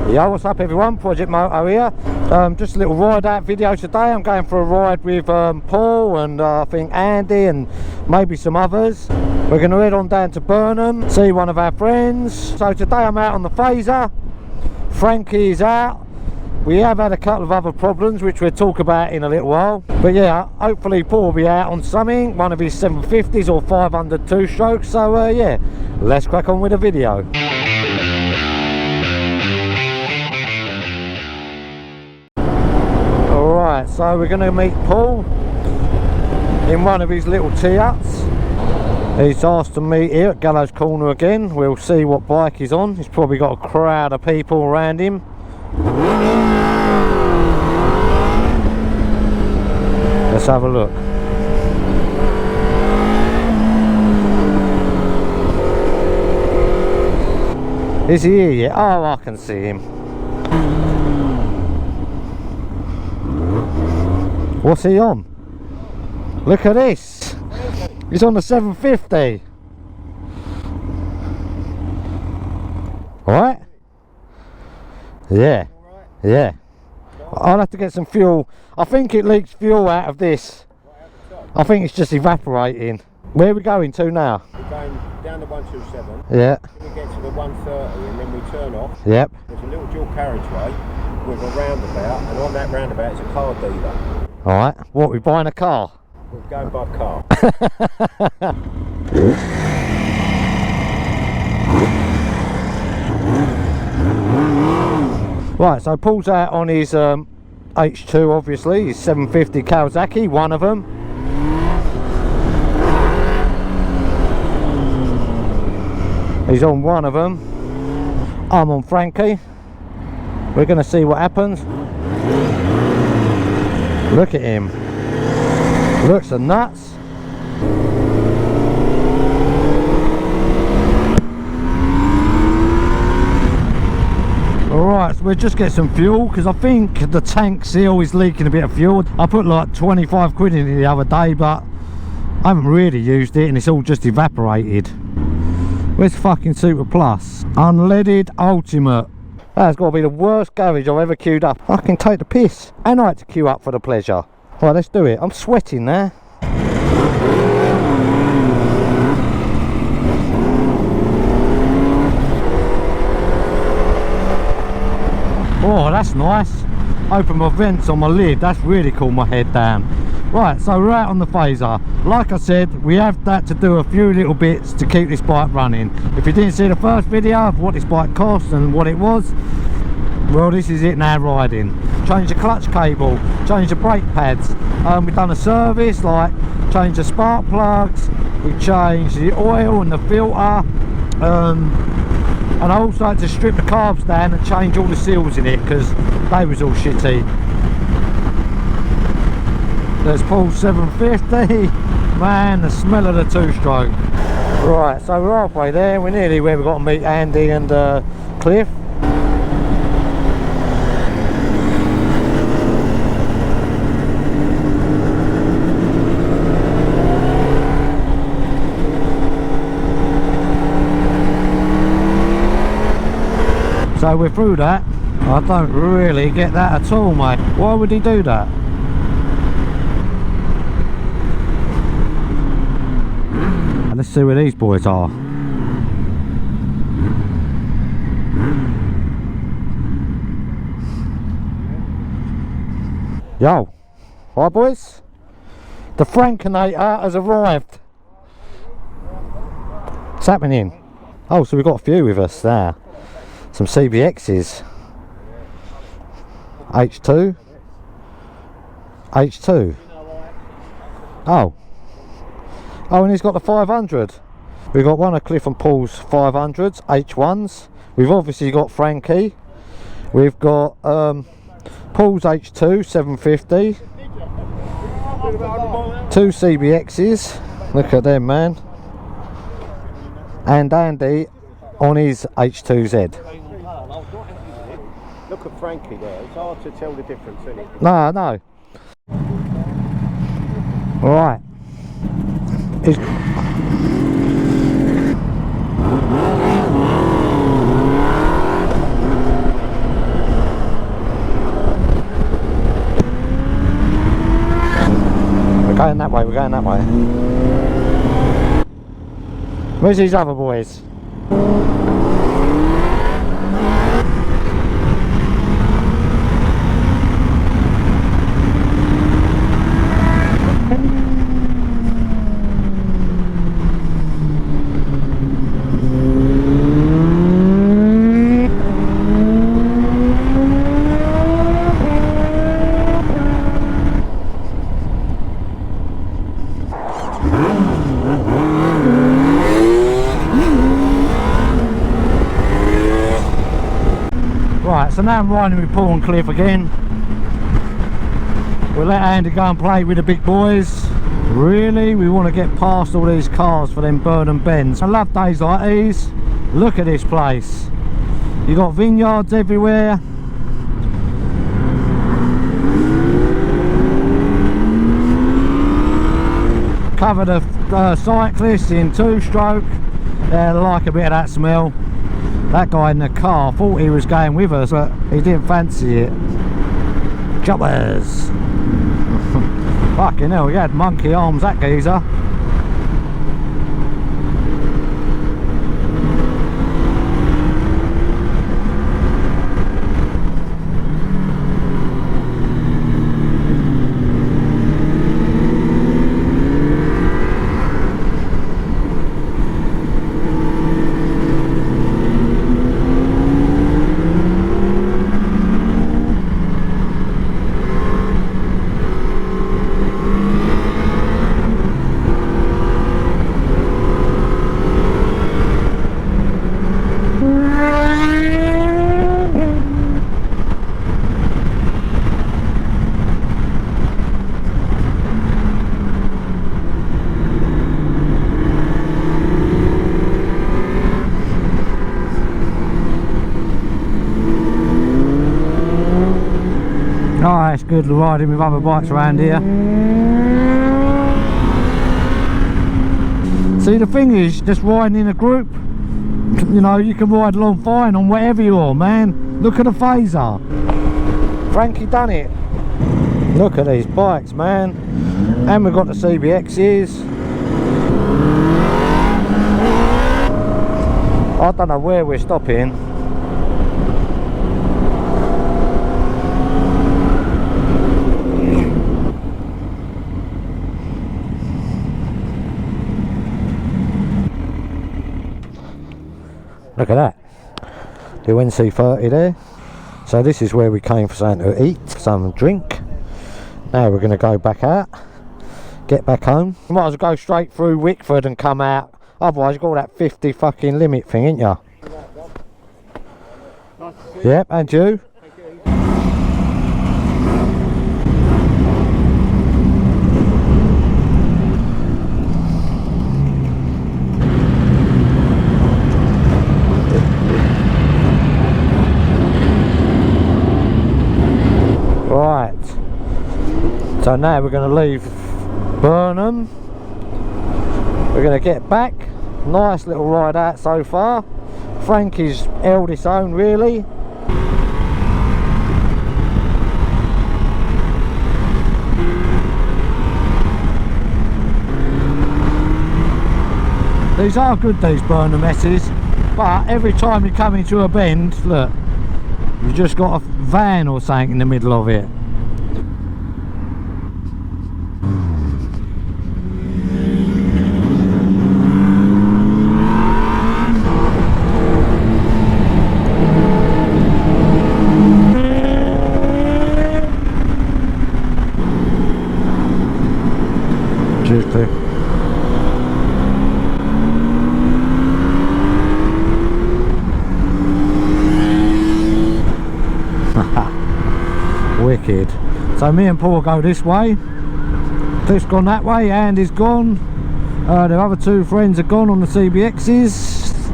Yo, what's up everyone, Project Moto here. Just a little ride out video today. I'm going for a ride with Paul and I think Andy and maybe some others. We're going to head on down to Burnham, see one of our friends. So today I'm out on the Fazer. Frankie is out. We have had a couple of other problems which we'll talk about in a little while. But yeah, hopefully Paul will be out on something, one of his 750s or 500 two-strokes. So yeah, let's crack on with the video. Alright, so we're going to meet Paul in one of his little tee-ups. He's asked to meet here at Gallows Corner again. We'll see what bike he's on. He's probably got a crowd of people around him. Let's have a look. Is he here yet? Oh, I can see him. What's he on? Look at this. He's on the 750. Alright? Yeah. Yeah. I'll have to get some fuel. I think it leaks fuel out of this. I think it's just evaporating. Where are we going to now? We're going down the 127. Yeah. We get to the 130 and then we turn off. Yep. There's a little dual carriageway with a roundabout, and on that roundabout is a car dealer. Alright. What, we buying a car? We're going by car. Right, so Paul's out on his H2, obviously, his 750 Kawasaki, one of them. He's on one of them. I'm on Frankie. We're going to see what happens. Look at him. Looks a nuts. Alright, so we'll just get some fuel because I think the tank seal is leaking a bit of fuel. I put like 25 quid in it the other day, but I haven't really used it and it's all just evaporated. Where's fucking Super Plus? Unleaded Ultimate. That's got to be the worst garage I've ever queued up. I can take the piss. And I like to queue up for the pleasure. Right, let's do it. I'm sweating there. Oh, that's nice. Open my vents on my lid. That's really cooled my head down. Right, so we're out on the Fazer. Like I said, we have had to do a few little bits to keep this bike running. If you didn't see the first video of what this bike cost and what it was, well, this is it now riding. Change the clutch cable, change the brake pads. We've done a service, like change the spark plugs, we changed the oil and the filter. And I also had to strip the carbs down and change all the seals in it because they was all shitty. There's Paul's 750. Man, the smell of the two-stroke. Right, so we're halfway there. We're nearly where we've got to meet Andy and Cliff. So we're through that. I don't really get that at all, mate. Why would he do that? And let's see where these boys are. Yo. Hi boys. The Frankinator has arrived. What's happening? Oh, so we've got a few with us there. Some CBXs. H2 H2. Oh, and he's got the 500. We've got one of Cliff and Paul's 500s H1s. We've obviously got Frankie. We've got Paul's H2 750. Two CBXs. Look at them, man. And Andy on his H2Z. Look at Frankie there, it's hard to tell the difference, isn't it? No. Alright. way, we're going that way. Where's these other boys? Right, so now I'm riding with Paul and Cliff again. We'll let Andy go and play with the big boys. Really, we want to get past all these cars for them Burnham bends. I love days like these. Look at this place. You got vineyards everywhere. Cover the cyclists in two-stroke. They like a bit of that smell. That guy in the car thought he was going with us, but he didn't fancy it. Choppers! Fucking hell, he had monkey arms, that geezer. Oh, it's good riding with other bikes around here. See, the thing is, just riding in a group, you know, you can ride along fine on whatever you are, man. Look at the Fazer. Frankie done it. Look at these bikes, man. And we've got the CBXs. I don't know where we're stopping. Look at that, the NC30 there. So this is where we came for something to eat, some drink. Now we're going to go back out, get back home. You might as well go straight through Wickford and come out, otherwise you've got all that 50 fucking limit thing, ain't ya? Yep, and you? Right, so now we're going to leave Burnham. We're going to get back. Nice little ride out so far. Frankie's held its own, really. These are good, these Burnham S's, but every time you come into a bend, look, you've just got a van or something in the middle of it. Cheers, Cliff. Wicked. So me and Paul go this way. Cliff's gone that way, Andy's gone. The other two friends are gone on the CBXs.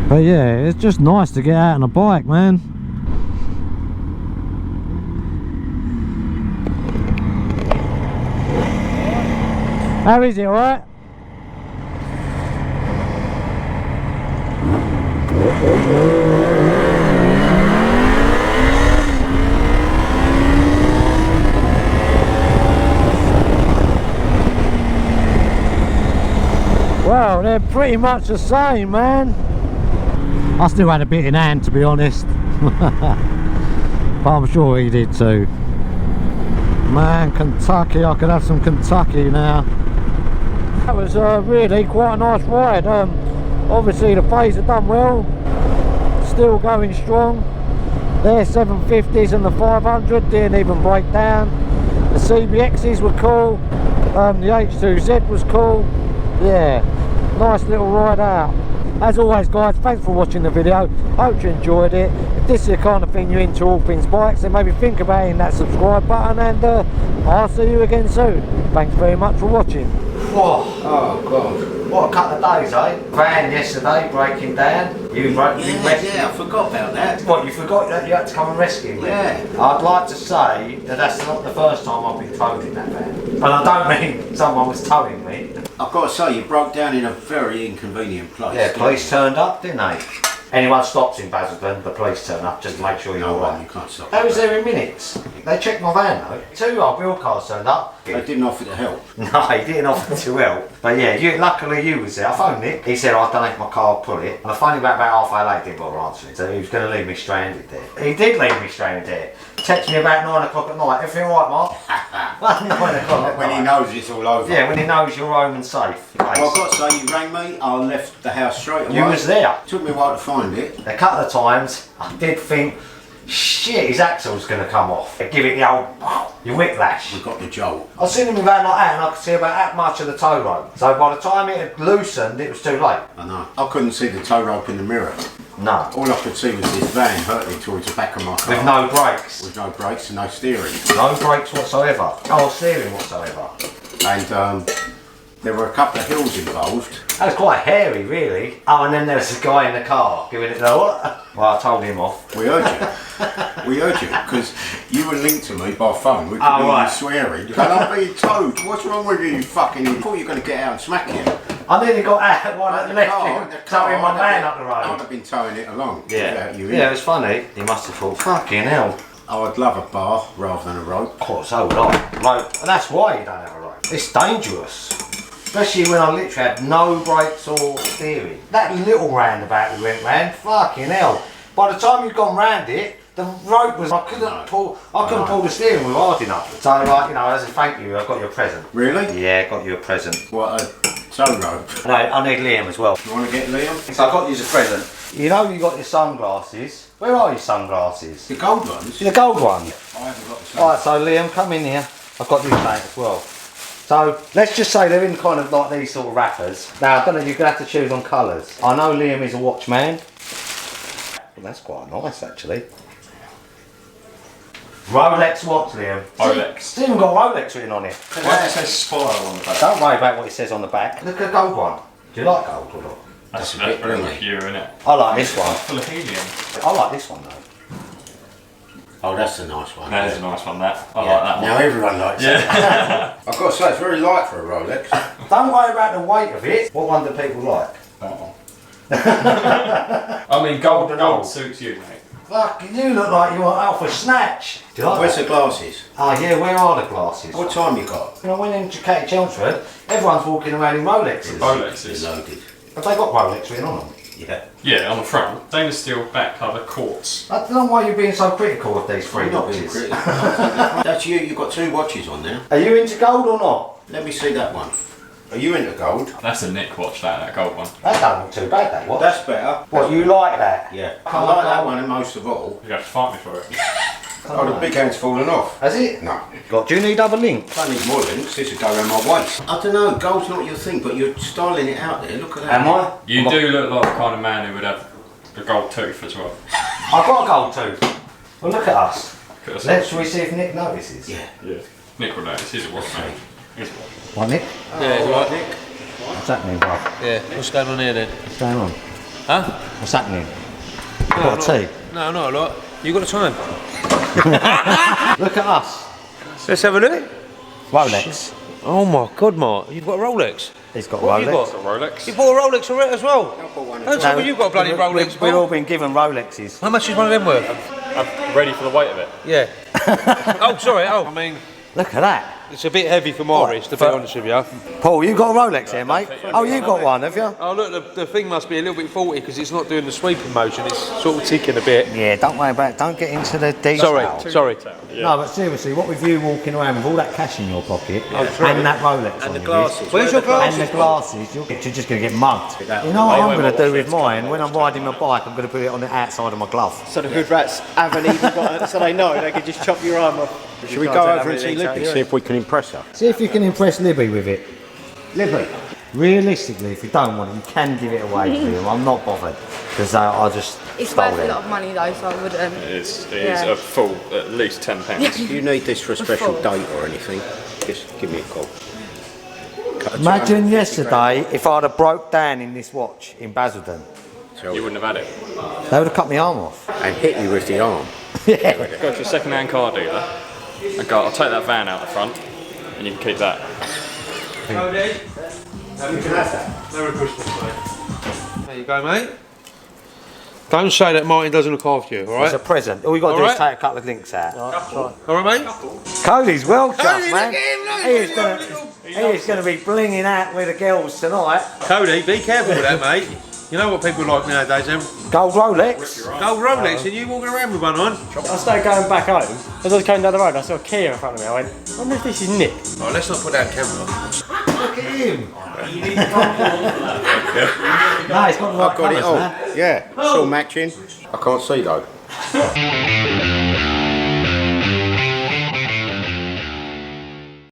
But yeah, it's just nice to get out on a bike, man. How is it, alright? they're pretty much the same, man. I still had a bit in hand, to be honest. But I'm sure he did too. Man, Kentucky, I could have some Kentucky now. That was really quite a nice ride. Obviously the Fazer done well, still going strong. Their 750s and the 500 didn't even break down. The CBXs were cool. The H2 Z was cool. Yeah, nice little ride out. As always guys, thanks for watching the video. Hope you enjoyed it. If this is the kind of thing you're into, all things bikes, then maybe think about hitting that subscribe button, and I'll see you again soon. Thanks very much for watching. Whoa. Oh god, what a couple of days, eh? Van yesterday breaking down. You rescued. Yeah, I forgot about that. What, you forgot that you had to come and rescue me? Yeah. I'd like to say that that's not the first time I've been towed in that van. And I don't mean someone was towing me. I've got to say, you broke down in a very inconvenient place. Yeah, police turned up, didn't they? Anyone stops in Basildon, the police turn up just to make sure you're alright. You can't stop. They was there in minutes. They checked my van though. 2 old wheel cars turned up. They didn't offer to help. No, he didn't offer to help. But yeah, luckily you was there. I phoned Nick. He said, I don't know if my car will pull it. And I phoned him about half hour late, didn't bother answering. So he was going to leave me stranded there. He did leave me stranded there. Texted me about 9 o'clock at night. Everything alright, Mark? 9 o'clock at night. When he knows it's all over. Yeah, when he knows you're home and safe. Well, I've got to say, you rang me, I left the house straight away. You was there. Took me a while to find it. A couple of times, I did think, shit, his axle's going to come off. Give it the old, you whiplash. We got the jolt. I was sitting in my van like that and I could see about that much of the tow rope. So by the time it had loosened, it was too late. I know. I couldn't see the tow rope in the mirror. No. All I could see was this van hurtling towards the back of my car. With no brakes. With no brakes and no steering. No brakes whatsoever. No steering whatsoever. And there were a couple of hills involved. That was quite hairy, really. Oh, and then there was a guy in the car giving it the what? Well, I told him off. We heard you. We heard you, because you were linked to me by phone. We could hear you swearing. And I'm being towed. What's wrong with you, you fucking... You thought you were going to get out and smack him. I nearly got out one at the left, towing my van up the road. I would have been towing it along. Yeah, yeah, it was funny. He must have thought, fucking hell. I would love a bar rather than a rope. Of course, so would I. Rope. And that's why you don't have a rope. It's dangerous. Especially when I literally had no brakes or steering. That little roundabout we went round, fucking hell. By the time you'd gone round it, the rope was, I couldn't pull the steering wheel hard enough. So like, you know, as a thank you, I got you a present. Really? Yeah, got you a present. What, a tow rope? No, I need Liam as well. You want to get Liam? So I got you as a present. You know you got your sunglasses. Where are your sunglasses? The gold ones? The gold one. I haven't got the sunglasses. Alright, so Liam, come in here. I've got you that as well. So let's just say they're in kind of like these sort of wrappers. Now I don't know, you're gonna have to choose on colours. I know Liam is a watchman. Well, that's quite nice actually. Rolex watch, Liam. Rolex. It's even got Rolex written on it. Why does it say Spiro on the back? Don't worry about what it says on the back. Look at the gold one. Do you like gold or not? That's very pure, isn't it? I like this one. Full of helium. I like this one though. Oh, that's a nice one. That is a nice one, that. I like that one. Now everyone likes it. I've got to say, it's very light for a Rolex. Don't worry about the weight of it. What one do people like? That one. I mean, gold suits you, mate. Fuck, you look like you want out for snatch. Do you like Where's that? the glasses? Oh yeah, where are the glasses? What time you got? When I went into Katie Chelmsford, everyone's walking around in Rolexes. Rolexes. They're loaded. Have they got Rolex written on them? Yeah. Yeah, on the front. Stainless steel back cover quartz. I don't know why you're being so critical of these three I'm not being watches. critical. That's you. You've got 2 watches on there. Are you into gold or not? Let me see that one. Are you into gold? That's a Nick watch, that gold one. That don't look too bad, that watch. That's better. What, you like that? Yeah. I like that one most of all. You have to fight me for it. Oh, the big hand's fallen off. Has it? No. God, do you need other links? I don't need more links. This would go around my waist. I don't know. Gold's not your thing, but you're styling it out there. Look at that. Am I? You do look like the kind of man who would have a gold tooth as well. I've got a gold tooth. Well, look at us. Look at us. Let's see if Nick notices. Yeah. Yeah. Nick will notice. He's a watch man. He's a watch. What, Nick? Yeah, you right, Nick? What's happening, bro? Yeah, what's going on here then? What's going on? Huh? What's happening? Got a tea? No, not a lot. You got the time? Look at us. Let's have a look. Rolex. Oh my God, Mark, you've got a Rolex. He's got What Rolex. have you It's a Rolex. You bought a Rolex already as well? I bought one. Don't tell me you've got a bloody Rolex. We've all Mark. been given Rolexes. How much is one of them worth? I'm ready for the weight of it. Yeah. Oh, sorry. Oh, I mean, Look at that. It's a bit heavy for my wrist, to be honest with you. Paul, you got a Rolex here, mate? Oh, you got one, have you? Oh look, the thing must be a little bit faulty because it's not doing the sweeping motion. It's sort of ticking a bit. Yeah, don't worry about it. Don't get into the detail. Sorry. No, but seriously, what with you walking around with all that cash in your pocket and that Rolex on the your glasses. wrist, Where's your glasses? and the glasses, you're just going to get mugged. You know what I'm going to do with mine? When I'm riding my bike, I'm going to put it on the outside of my glove. So the hood rats haven't even got it, so they know they can just chop your arm off. Should we go over and see Libby, see if we can impress her? See if you can impress Libby with it. Libby, realistically, if you don't want it, you can give it away to him. I'm not bothered because I just It's stole worth a it. lot of money though, so I wouldn't. It is a full, at least £10. Do you need this for a special full. date or anything? Just give me a call. Imagine yesterday if I'd have broke down in this watch in Basildon. You wouldn't have had it. They would have cut my arm off. And hit you with the arm. Yeah. Go to a second-hand car dealer and go, I'll take that van out the front and you can keep that. Cody, Merry Christmas, mate. There you go, mate. Don't say that Martin doesn't look after you, all It's a right? present. All you got to do All is right. take a couple of links out. All right, mate? Cody's well chuffed, man. He is going to be blinging out with the girls tonight. Cody, be careful with that, mate. You know what people like nowadays, them? Gold Rolex. Gold Rolex, and you walking around with one on. I started going back home. As I was going down the road, I saw a Kia in front of me. I went, I wonder if this is Nick. Oh, let's not put that camera on. Look at him. No, he's got the right I've got it colours, all. man. Yeah, it's all matching. I can't see though.